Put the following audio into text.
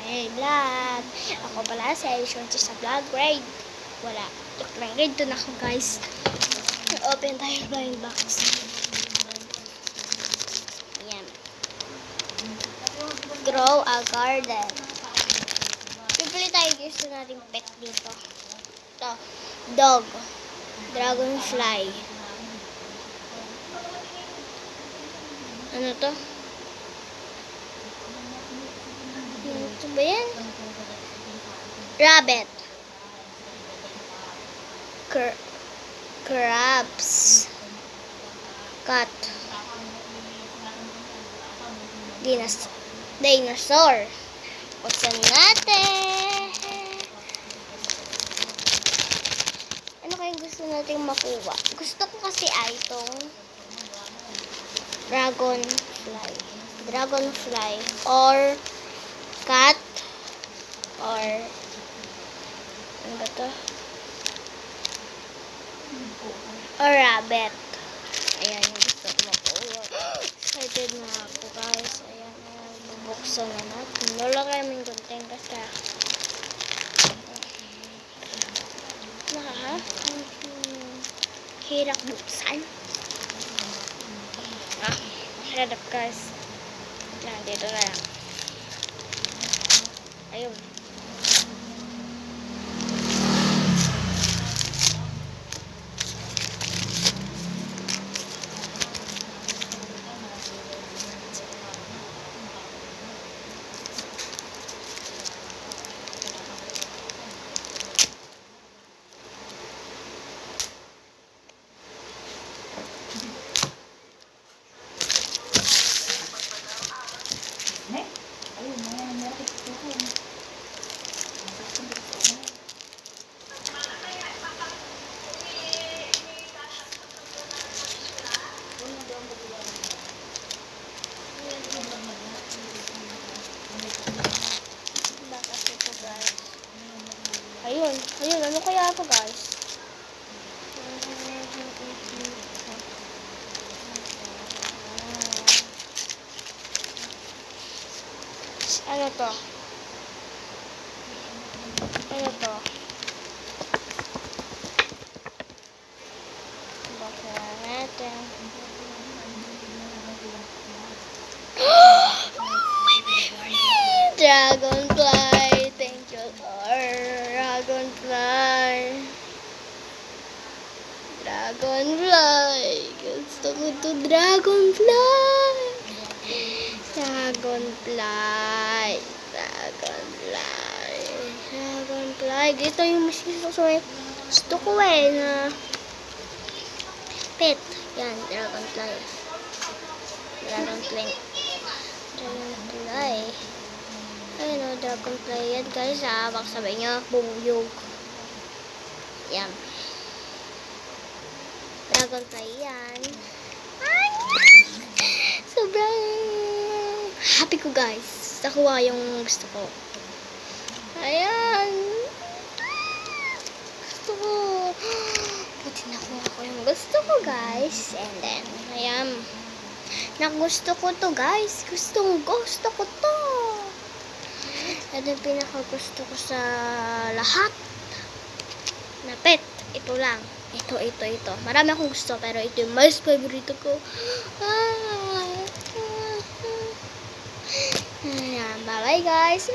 may vlog. Ako pala si Aishon sa vlog grade. Wala. Grade 2 na ako guys. Open tayo blind box. Yan. Grow a garden. Pipili tayo gusto natin pet dito. Ito. Dog. Dragonfly. Ano to? Ito ba yan? Rabbit. Crabs. Cat. Dinosaur. Buksan natin. Ano kayong gusto natin makuha? Gusto ko kasi ay itong dragonfly or cat or ano ba to? Or rabbit. Ayan yung gusto ko makuha. Excited na ako guys. Ayan, bubuksan na natin. Wala kayo may gunting kasi hirap buksan. Hirap guys. Yan, dito na lang. Ayun. Ayun, ano kaya ito guys? Ano to? Ano to? Bakit natin? My favorite! Dragonfly! Thank you, Lord! Dragonfly! Dragonfly! Gusto ko to dragonfly! Dragonfly! Dragonfly! Dragonfly! Dito yung mas gusto ko na pet. Yan, dragonfly. Dragonfly. Dragonfly. Ayun o, dragonfly yan guys. Baka sabi nyo, bumuyog. Yan. Dragonfly yan. Sobrang happy ko guys. Nakuha yung gusto ko. Ayan. Gusto ko. Buti nakuha ko yung gusto ko guys. And then, ayan. Nagusto ko to guys. Gusto ko to. Ito yung pinakagusto ko sa lahat na pet. Ito lang. Ito. Marami akong gusto pero ito yung most favorite ko. Ayan, bye bye guys.